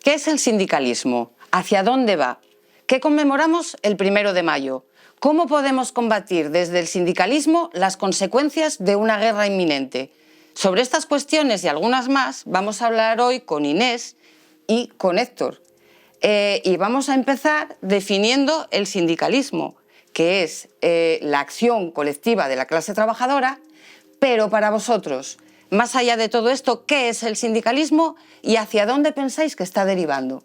¿Qué es el sindicalismo? ¿Hacia dónde va? ¿Qué conmemoramos el 1 de mayo? ¿Cómo podemos combatir desde el sindicalismo las consecuencias de una guerra inminente? Sobre estas cuestiones y algunas más vamos a hablar hoy con Inés y con Héctor. Y vamos a empezar definiendo el sindicalismo, que es la acción colectiva de la clase trabajadora, pero para vosotros, más allá de todo esto, ¿qué es el sindicalismo y hacia dónde pensáis que está derivando?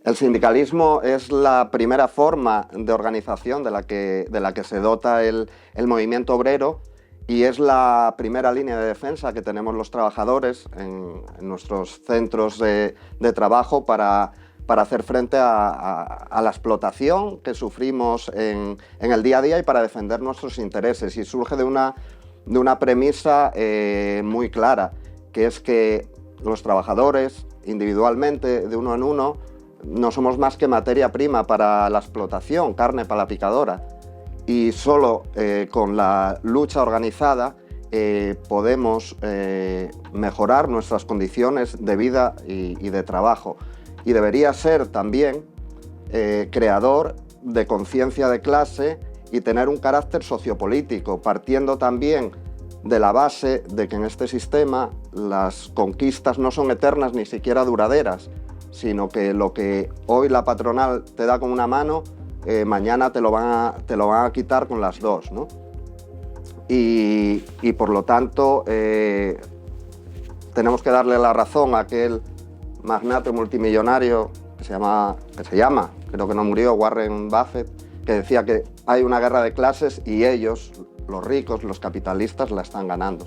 El sindicalismo es la primera forma de organización de la que se dota el movimiento obrero y es la primera línea de defensa que tenemos los trabajadores en nuestros centros de trabajo para hacer frente a la explotación que sufrimos en el día a día y para defender nuestros intereses. Y surge de una premisa muy clara, que es que los trabajadores, individualmente, de uno en uno, no somos más que materia prima para la explotación, carne para la picadora. Y solo con la lucha organizada podemos mejorar nuestras condiciones de vida y de trabajo. Y debería ser también creador de conciencia de clase y tener un carácter sociopolítico, partiendo también de la base de que en este sistema las conquistas no son eternas ni siquiera duraderas, sino que lo que hoy la patronal te da con una mano, mañana te lo van a quitar con las dos, ¿no? Y por lo tanto tenemos que darle la razón a aquel magnate multimillonario que se llama, creo que no murió, Warren Buffett, que decía que hay una guerra de clases y ellos, los ricos, los capitalistas, la están ganando.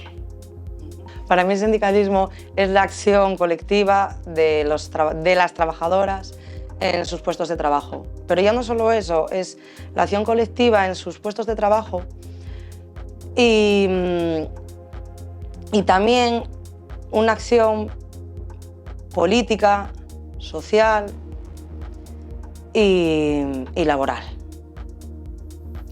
Para mí el sindicalismo es la acción colectiva de las trabajadoras en sus puestos de trabajo. Pero ya no solo eso, es la acción colectiva en sus puestos de trabajo y también una acción política, social y laboral.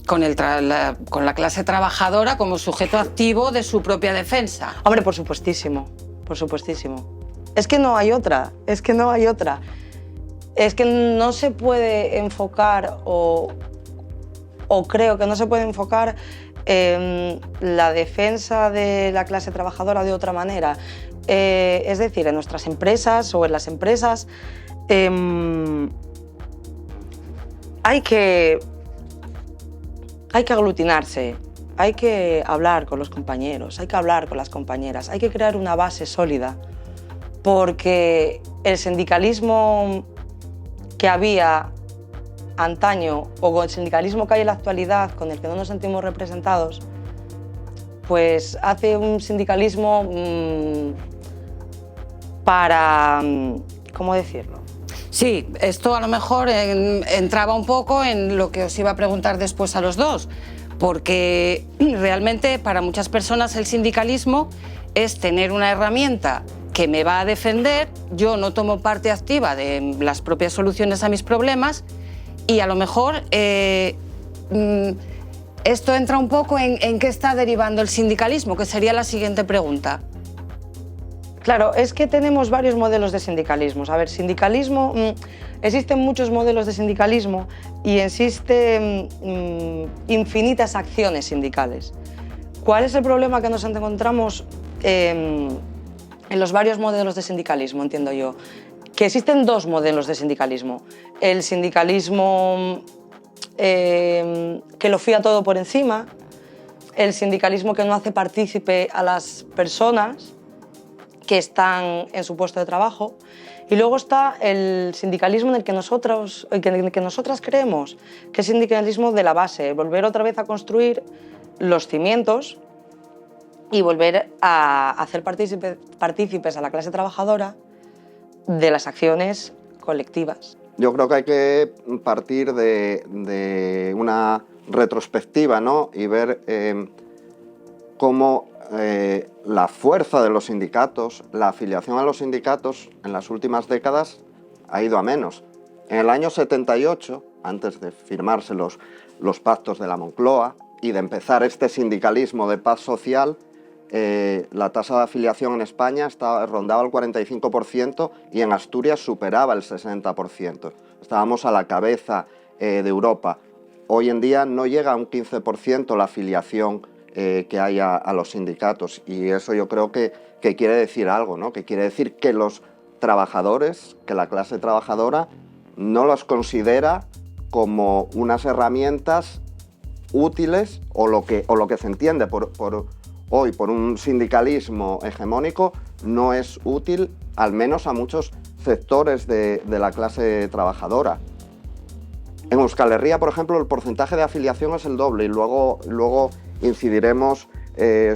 Con la clase trabajadora como sujeto activo de su propia defensa. Hombre, por supuestísimo, por supuestísimo. Es que no hay otra, es que no hay otra. Es que no se puede enfocar o creo que no se puede enfocar la defensa de la clase trabajadora de otra manera. Es decir, en nuestras empresas o en las empresas hay que aglutinarse, hay que hablar con los compañeros, hay que hablar con las compañeras, hay que crear una base sólida, porque el sindicalismo que había antaño o el sindicalismo que hay en la actualidad, con el que no nos sentimos representados, pues hace un sindicalismo para, ¿cómo decirlo? Sí, esto a lo mejor entraba un poco en lo que os iba a preguntar después a los dos, porque realmente para muchas personas el sindicalismo es tener una herramienta que me va a defender, yo no tomo parte activa de las propias soluciones a mis problemas y a lo mejor esto entra un poco en qué está derivando el sindicalismo, que sería la siguiente pregunta. Claro, es que tenemos varios modelos de sindicalismo. A ver, sindicalismo, existen muchos modelos de sindicalismo y existen infinitas acciones sindicales. ¿Cuál es el problema que nos encontramos en los varios modelos de sindicalismo, entiendo yo? Que existen dos modelos de sindicalismo. El sindicalismo que lo fía todo por encima, el sindicalismo que no hace partícipe a las personas que están en su puesto de trabajo, y luego está el sindicalismo en el que nosotras creemos, que es el sindicalismo de la base, volver otra vez a construir los cimientos y volver a hacer partícipes a la clase trabajadora de las acciones colectivas. Yo creo que hay que partir de una retrospectiva, ¿no? Y ver cómo la fuerza de los sindicatos, la afiliación a los sindicatos en las últimas décadas ha ido a menos. En el año 78, antes de firmarse los pactos de la Moncloa y de empezar este sindicalismo de paz social, la tasa de afiliación en España rondaba el 45% y en Asturias superaba el 60%. Estábamos a la cabeza de Europa. Hoy en día no llega a un 15% la afiliación que hay a los sindicatos, y eso yo creo que quiere decir algo, ¿no? Que quiere decir que los trabajadores, que la clase trabajadora no los considera como unas herramientas útiles, o lo que se entiende hoy por un sindicalismo hegemónico no es útil, al menos a muchos sectores de la clase trabajadora. En Euskal Herria, por ejemplo, el porcentaje de afiliación es el doble, y luego incidiremos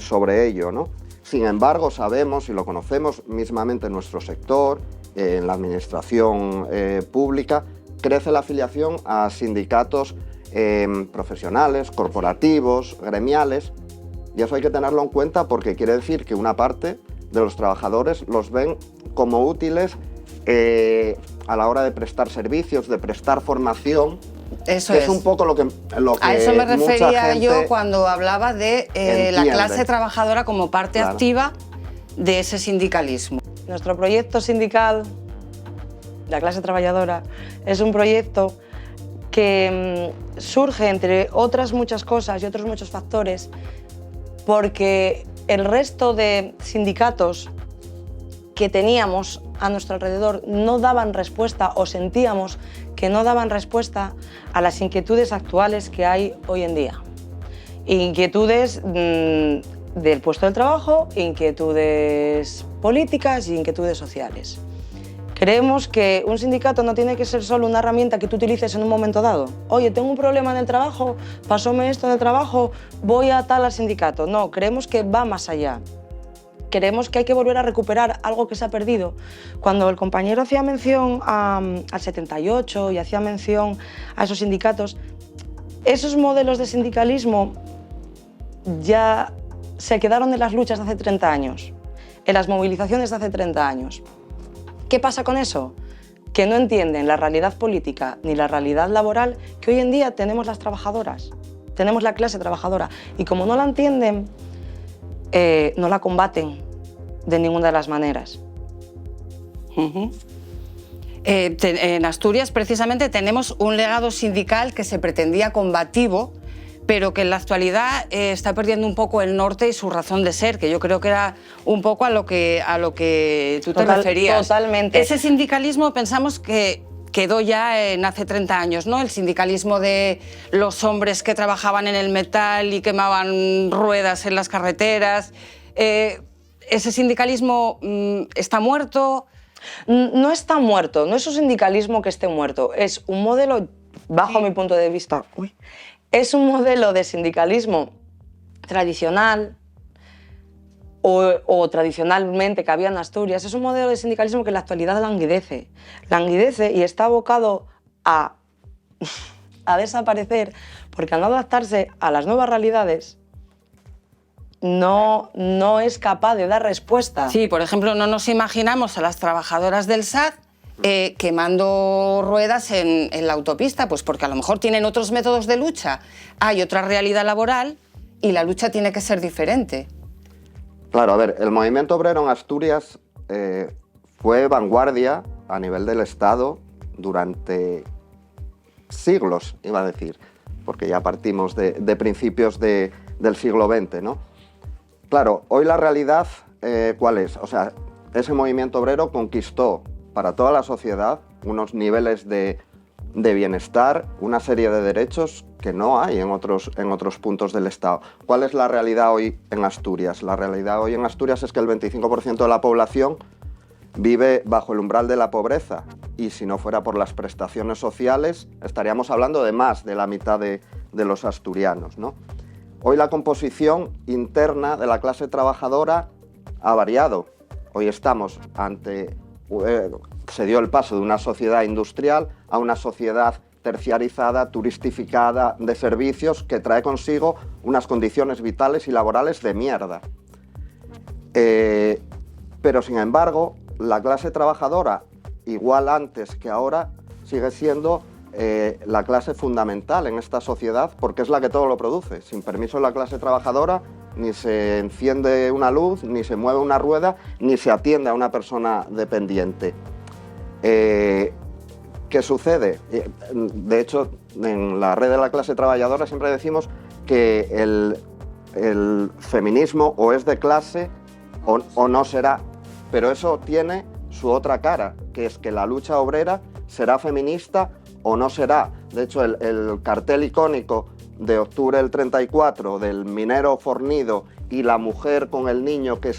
sobre ello, ¿no? Sin embargo, sabemos y lo conocemos mismamente en nuestro sector, en la administración pública, crece la afiliación a sindicatos profesionales, corporativos, gremiales, y eso hay que tenerlo en cuenta porque quiere decir que una parte de los trabajadores los ven como útiles a la hora de prestar servicios, de prestar formación. Eso es un poco lo que a eso me refería yo cuando hablaba de la clase trabajadora como parte activa de ese sindicalismo. Nuestro proyecto sindical, la clase trabajadora, es un proyecto que surge, entre otras muchas cosas y otros muchos factores, porque el resto de sindicatos que teníamos a nuestro alrededor no daban respuesta, o sentíamos que no daban respuesta a las inquietudes actuales que hay hoy en día. Inquietudes del puesto del trabajo, inquietudes políticas y inquietudes sociales. Creemos que un sindicato no tiene que ser solo una herramienta que tú utilices en un momento dado. Oye, tengo un problema en el trabajo, pasóme esto en el trabajo, voy a tal al sindicato. No, creemos que va más allá. Creemos que hay que volver a recuperar algo que se ha perdido. Cuando el compañero hacía mención al 78 y hacía mención a esos sindicatos, esos modelos de sindicalismo ya se quedaron en las luchas de hace 30 años, en las movilizaciones de hace 30 años. ¿Qué pasa con eso? Que no entienden la realidad política ni la realidad laboral que hoy en día tenemos las trabajadoras, tenemos la clase trabajadora, y como no la entienden, no la combaten de ninguna de las maneras. En Asturias, precisamente, tenemos un legado sindical que se pretendía combativo, pero que en la actualidad está perdiendo un poco el norte y su razón de ser, que yo creo que era un poco a lo que tú te referías. Totalmente. Ese sindicalismo pensamos que quedó ya en hace 30 años, ¿no? El sindicalismo de los hombres que trabajaban en el metal y quemaban ruedas en las carreteras. ¿Ese sindicalismo está muerto? No está muerto, no es un sindicalismo que esté muerto, es un modelo, bajo mi punto de vista, es un modelo de sindicalismo tradicional o tradicionalmente que había en Asturias. Es un modelo de sindicalismo que en la actualidad languidece y está abocado a desaparecer, porque al no adaptarse a las nuevas realidades no es capaz de dar respuesta. Sí, por ejemplo, no nos imaginamos a las trabajadoras del SAT quemando ruedas en la autopista, pues porque a lo mejor tienen otros métodos de lucha, hay otra realidad laboral y la lucha tiene que ser diferente. Claro, a ver, el movimiento obrero en Asturias fue vanguardia a nivel del Estado durante siglos, iba a decir, porque ya partimos de principios del siglo XX, ¿no? Claro, hoy la realidad, ¿cuál es? O sea, ese movimiento obrero conquistó para toda la sociedad unos niveles de bienestar, una serie de derechos que no hay en otros puntos del Estado. ¿Cuál es la realidad hoy en Asturias? La realidad hoy en Asturias es que el 25% de la población vive bajo el umbral de la pobreza, y si no fuera por las prestaciones sociales estaríamos hablando de más de la mitad de los asturianos, ¿no? Hoy la composición interna de la clase trabajadora ha variado. Hoy estamos se dio el paso de una sociedad industrial a una sociedad terciarizada, turistificada, de servicios, que trae consigo unas condiciones vitales y laborales de mierda. Pero sin embargo, la clase trabajadora, igual antes que ahora, sigue siendo la clase fundamental en esta sociedad, porque es la que todo lo produce. Sin permiso de la clase trabajadora, ni se enciende una luz, ni se mueve una rueda, ni se atiende a una persona dependiente. ¿Qué sucede? De hecho, en la red de la clase trabajadora siempre decimos que el feminismo o es de clase o no será, pero eso tiene su otra cara, que es que la lucha obrera será feminista o no será. De hecho, el cartel icónico de octubre del 34 del minero fornido y la mujer con el niño que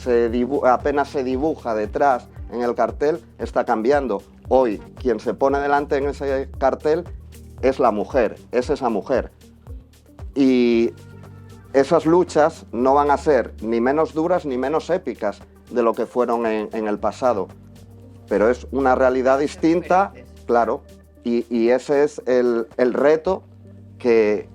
apenas se dibuja detrás en el cartel está cambiando. Hoy quien se pone delante en ese cartel es la mujer, es esa mujer. Y esas luchas no van a ser ni menos duras ni menos épicas de lo que fueron en el pasado, pero es una realidad distinta, claro, y ese es el reto que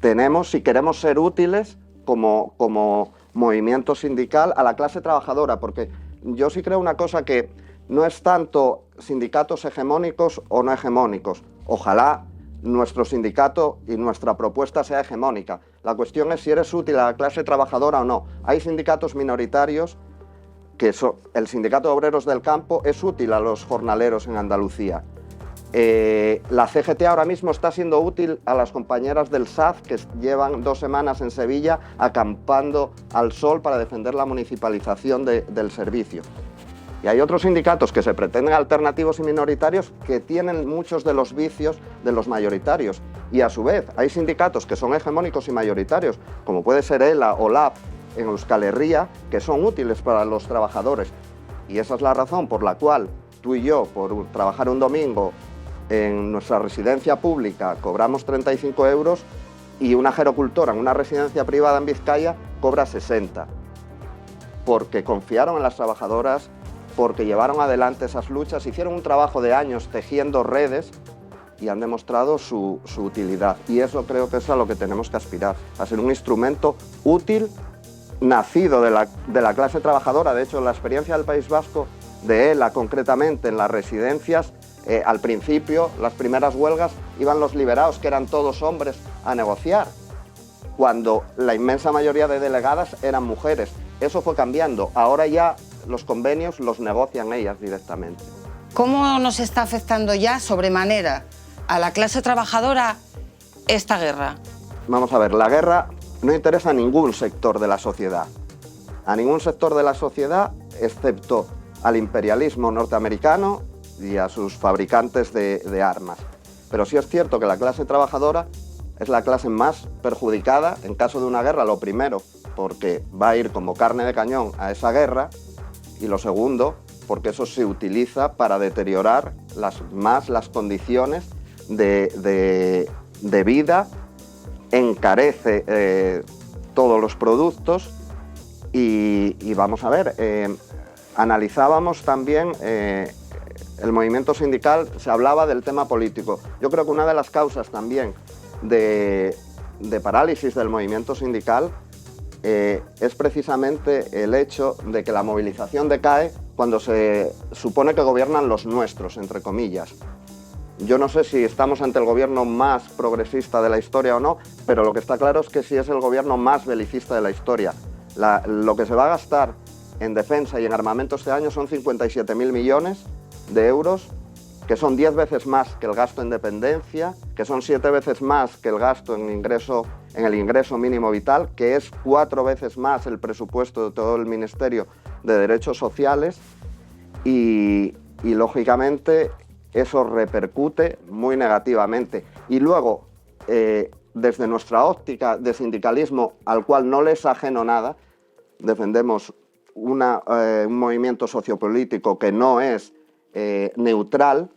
tenemos si queremos ser útiles como movimiento sindical a la clase trabajadora, porque yo sí creo una cosa, que no es tanto sindicatos hegemónicos o no hegemónicos. Ojalá nuestro sindicato y nuestra propuesta sea hegemónica. La cuestión es si eres útil a la clase trabajadora o no. Hay sindicatos minoritarios el sindicato de obreros del campo es útil a los jornaleros en Andalucía. La CGT ahora mismo está siendo útil a las compañeras del SAZ que llevan 2 semanas en Sevilla acampando al sol para defender la municipalización del servicio. Y hay otros sindicatos que se pretenden alternativos y minoritarios que tienen muchos de los vicios de los mayoritarios. Y a su vez hay sindicatos que son hegemónicos y mayoritarios, como puede ser ELA o LAB en Euskal Herria, que son útiles para los trabajadores. Y esa es la razón por la cual tú y yo, por trabajar un domingo en nuestra residencia pública, cobramos 35 euros y una gerocultora en una residencia privada en Vizcaya cobra 60. Porque confiaron en las trabajadoras, porque llevaron adelante esas luchas, hicieron un trabajo de años tejiendo redes y han demostrado su utilidad. Y eso creo que es a lo que tenemos que aspirar, a ser un instrumento útil, nacido de la clase trabajadora. De hecho, la experiencia del País Vasco, de ELA concretamente, en las residencias, al principio, las primeras huelgas, iban los liberados, que eran todos hombres, a negociar, cuando la inmensa mayoría de delegadas eran mujeres. Eso fue cambiando. Ahora ya los convenios los negocian ellas directamente. ¿Cómo nos está afectando ya sobremanera a la clase trabajadora esta guerra? Vamos a ver, la guerra no interesa a ningún sector de la sociedad. A ningún sector de la sociedad, excepto al imperialismo norteamericano y a sus fabricantes de armas. Pero sí es cierto que la clase trabajadora es la clase más perjudicada en caso de una guerra, lo primero, porque va a ir como carne de cañón a esa guerra, y lo segundo, porque eso se utiliza para deteriorar más las condiciones de vida, encarece todos los productos y vamos a ver, analizábamos también el movimiento sindical, se hablaba del tema político. Yo creo que una de las causas también de parálisis del movimiento sindical es precisamente el hecho de que la movilización decae cuando se supone que gobiernan los nuestros, entre comillas. Yo no sé si estamos ante el gobierno más progresista de la historia o no, pero lo que está claro es que sí es el gobierno más belicista de la historia. Lo que se va a gastar en defensa y en armamento este año son 57.000 millones de euros, que son 10 veces más que el gasto en dependencia, que son 7 veces más que el gasto en el ingreso mínimo vital, que es 4 veces más el presupuesto de todo el Ministerio de Derechos Sociales y lógicamente eso repercute muy negativamente. Y luego, desde nuestra óptica de sindicalismo, al cual no les ajeno nada, defendemos un movimiento sociopolítico que no es neutral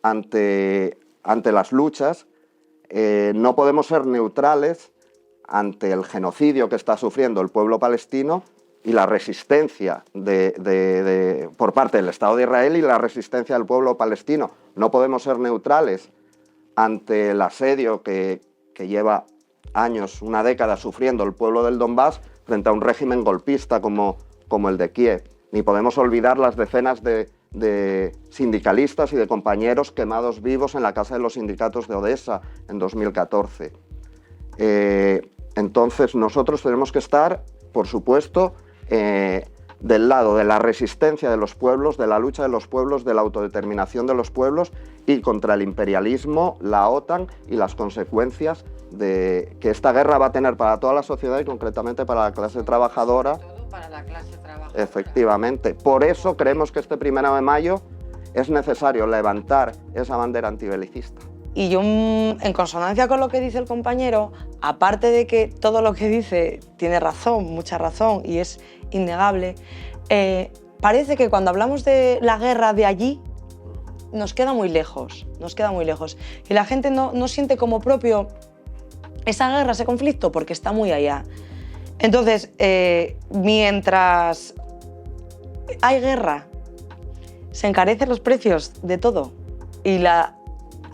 ante las luchas. No podemos ser neutrales ante el genocidio que está sufriendo el pueblo palestino y la resistencia por parte del Estado de Israel y la resistencia del pueblo palestino. No podemos ser neutrales ante el asedio que lleva años, una década, sufriendo el pueblo del Donbass frente a un régimen golpista como el de Kiev. Ni podemos olvidar las decenas de sindicalistas y de compañeros quemados vivos en la Casa de los Sindicatos de Odessa en 2014. Entonces nosotros tenemos que estar, por supuesto, del lado de la resistencia de los pueblos, de la lucha de los pueblos, de la autodeterminación de los pueblos y contra el imperialismo, la OTAN y las consecuencias que esta guerra va a tener para toda la sociedad y concretamente para la clase trabajadora. Todo para la clase trabajadora. Efectivamente. Por eso creemos que este 1 de mayo es necesario levantar esa bandera antibelicista. Y yo, en consonancia con lo que dice el compañero, aparte de que todo lo que dice tiene razón, mucha razón, y es innegable, parece que cuando hablamos de la guerra de allí, nos queda muy lejos, Y la gente no siente como propio esa guerra, ese conflicto, porque está muy allá. Entonces, mientras hay guerra, se encarecen los precios de todo, y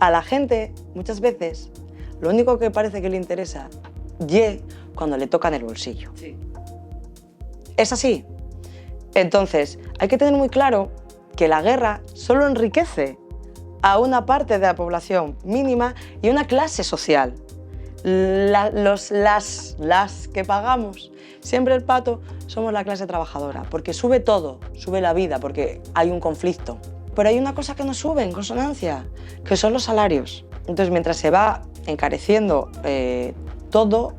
a la gente, muchas veces, lo único que parece que le interesa es cuando le tocan el bolsillo. Sí. Es así. Entonces, hay que tener muy claro que la guerra solo enriquece a una parte de la población mínima y una clase social. Las que pagamos siempre el pato somos la clase trabajadora, porque sube todo, sube la vida, porque hay un conflicto. Pero hay una cosa que no sube en consonancia, que son los salarios. Entonces, mientras se va encareciendo todo...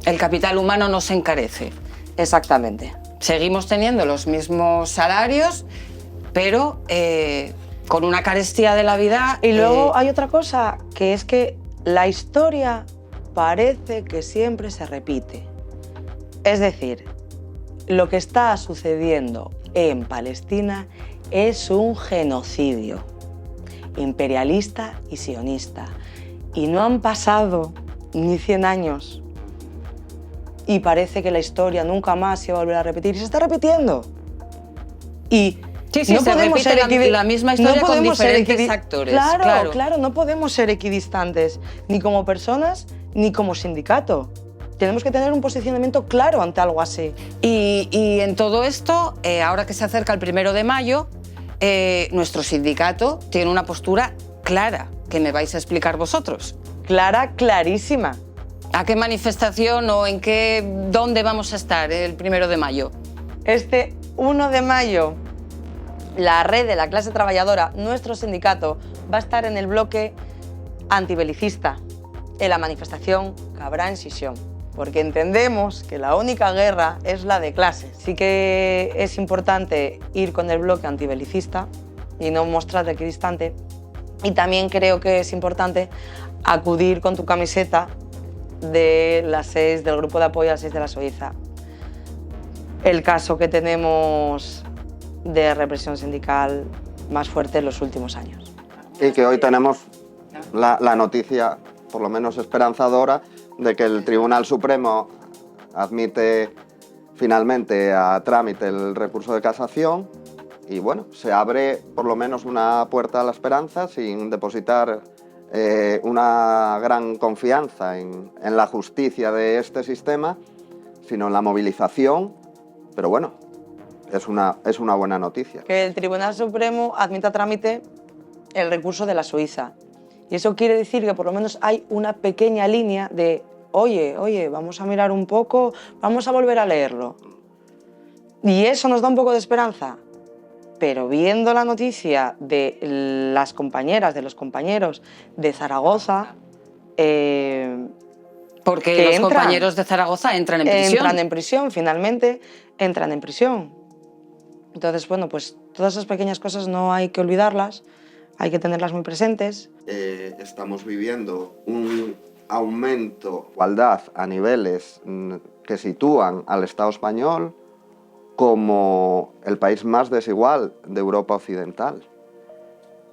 El capital humano no se encarece. Exactamente. Seguimos teniendo los mismos salarios, pero con una carestía de la vida... Y luego hay otra cosa, que es que la historia parece que siempre se repite. Es decir, lo que está sucediendo en Palestina es un genocidio imperialista y sionista. Y no han pasado ni 100 años. Y parece que la historia nunca más se va a volver a repetir. Y se está repitiendo. Y sí, no podemos ser la misma historia con diferentes actores. Claro, no podemos ser equidistantes, ni como personas, ni como sindicato. Tenemos que tener un posicionamiento claro ante algo así. Y en todo esto, ahora que se acerca el 1 de mayo, nuestro sindicato tiene una postura clara, que me vais a explicar vosotros. Clara, clarísima. ¿A qué manifestación o dónde vamos a estar el 1 de mayo? Este 1 de mayo, la red de la clase trabajadora, nuestro sindicato, va a estar en el bloque antibelicista, en la manifestación que habrá en Sisión, porque entendemos que la única guerra es la de clases. Sí que es importante ir con el bloque antibelicista y no mostrarte equidistante, y también creo que es importante acudir con tu camiseta de las 6 del grupo de apoyo a las 6 de la Suiza. El caso que tenemos de represión sindical más fuerte en los últimos años. Y que hoy tenemos la noticia, por lo menos esperanzadora, de que el Tribunal Supremo admite finalmente a trámite el recurso de casación y bueno, se abre por lo menos una puerta a la esperanza sin depositar una gran confianza en la justicia de este sistema, sino en la movilización, pero bueno, es una buena noticia. Que el Tribunal Supremo admita a trámite el recurso de la Suiza. Y eso quiere decir que por lo menos hay una pequeña línea de oye, vamos a mirar un poco, vamos a volver a leerlo. Y eso nos da un poco de esperanza. Pero viendo la noticia de las compañeras, de los compañeros de Zaragoza... porque los compañeros de Zaragoza entran en prisión. Entran en prisión, finalmente entran en prisión. Entonces, bueno, pues todas esas pequeñas cosas no hay que olvidarlas, hay que tenerlas muy presentes. Estamos viviendo un aumento de igualdad a niveles que sitúan al Estado español como el país más desigual de Europa Occidental.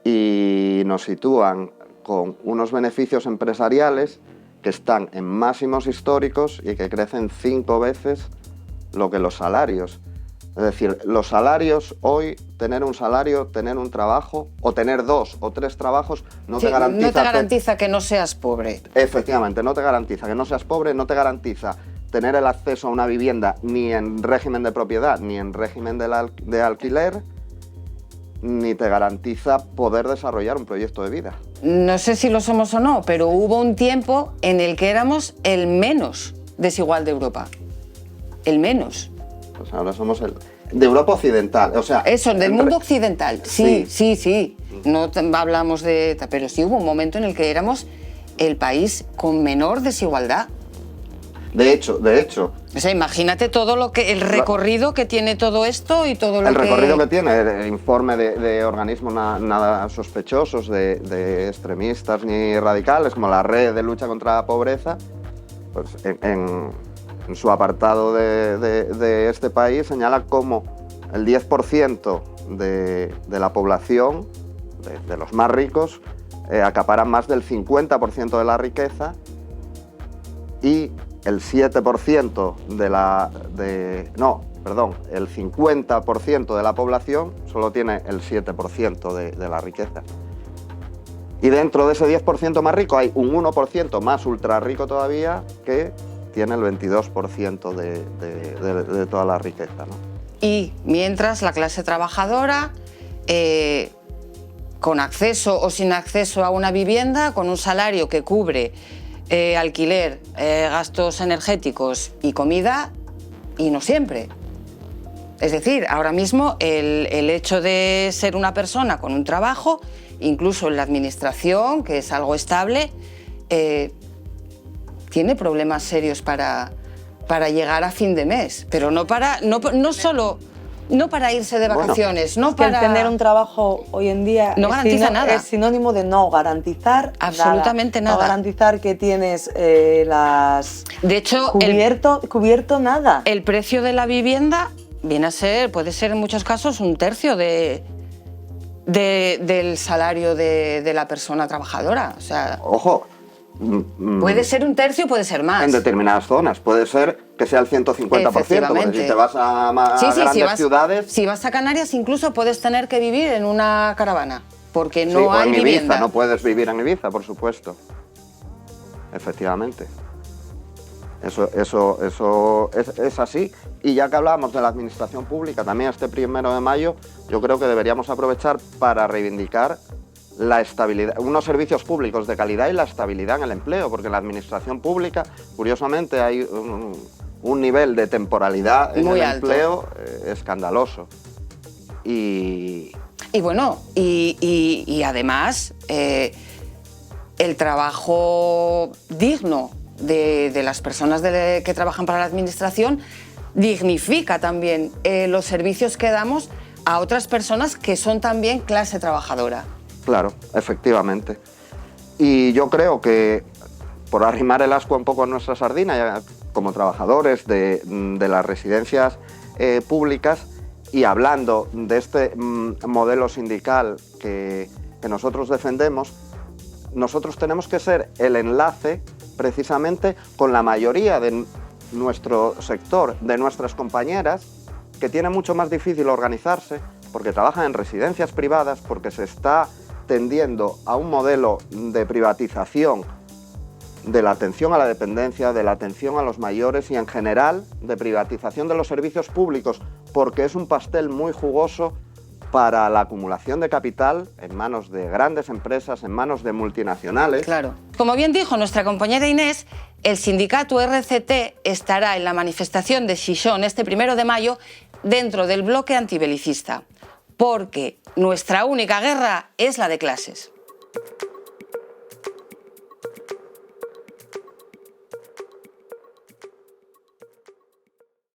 Y nos sitúan con unos beneficios empresariales que están en máximos históricos y que crecen 5 veces lo que los salarios. Es decir, los salarios hoy, tener un salario, tener un trabajo o tener 2 o 3 trabajos no te garantiza... No te garantiza que no seas pobre. Efectivamente, no te garantiza que no seas pobre, no te garantiza tener el acceso a una vivienda ni en régimen de propiedad ni en régimen de alquiler ni te garantiza poder desarrollar un proyecto de vida. No sé si lo somos o no, pero hubo un tiempo en el que éramos el menos desigual de Europa. El menos. Pues ahora somos de Europa occidental, o sea... Eso, del mundo occidental, sí, Sí. sí, sí. No hablamos de... Pero sí hubo un momento en el que éramos el país con menor desigualdad. De hecho, O sea, imagínate todo lo que... El recorrido que tiene todo esto y todo lo el recorrido que tiene el informe de organismos nada sospechosos, de extremistas ni radicales, como la Red de Lucha contra la Pobreza, pues en su apartado de este país señala cómo el 10% de la población, de los más ricos, acaparan más del 50% de la riqueza y el 7% el 50% de la población solo tiene el 7% de la riqueza. Y dentro de ese 10% más rico hay un 1% más ultra rico todavía que tiene el 22% de toda la riqueza, ¿no? Y mientras la clase trabajadora, con acceso o sin acceso a una vivienda, con un salario que cubre alquiler, gastos energéticos y comida, y no siempre. Es decir, ahora mismo el hecho de ser una persona con un trabajo, incluso en la administración, que es algo estable, tiene problemas serios para llegar a fin de mes, pero no para irse de vacaciones, no es que para... el tener un trabajo hoy en día no garantiza nada. Es sinónimo de no garantizar absolutamente nada. No garantizar que tienes de hecho, cubierto nada. El precio de la vivienda puede ser en muchos casos un tercio del salario de la persona trabajadora. O sea, ojo. Puede ser un tercio, puede ser más. En determinadas zonas. Puede ser que sea el 150%, porque si te vas a grandes ciudades... Si vas a Canarias, incluso puedes tener que vivir en una caravana, porque no hay o en vivienda. Ibiza, no puedes vivir en Ibiza, por supuesto. Efectivamente. Eso es así. Y ya que hablábamos de la administración pública, también este 1 de mayo, yo creo que deberíamos aprovechar para reivindicar la estabilidad, unos servicios públicos de calidad y la estabilidad en el empleo, porque en la administración pública, curiosamente, hay un nivel de temporalidad en muy el alto. empleo escandaloso. Y bueno, y además, el trabajo digno de las personas que trabajan para la administración dignifica también los servicios que damos a otras personas que son también clase trabajadora. Claro, efectivamente. Y yo creo que, por arrimar el ascua un poco a nuestra sardina, ya como trabajadores de las residencias públicas, y hablando de este modelo sindical que nosotros defendemos, nosotros tenemos que ser el enlace precisamente con la mayoría de nuestro sector, de nuestras compañeras, que tiene mucho más difícil organizarse porque trabajan en residencias privadas, porque se está tendiendo a un modelo de privatización de la atención a la dependencia, de la atención a los mayores y en general de privatización de los servicios públicos, porque es un pastel muy jugoso para la acumulación de capital en manos de grandes empresas, en manos de multinacionales. Claro. Como bien dijo nuestra compañera Inés, el sindicato RCT estará en la manifestación de Xixón este 1 de mayo dentro del bloque antibelicista, porque nuestra única guerra es la de clases.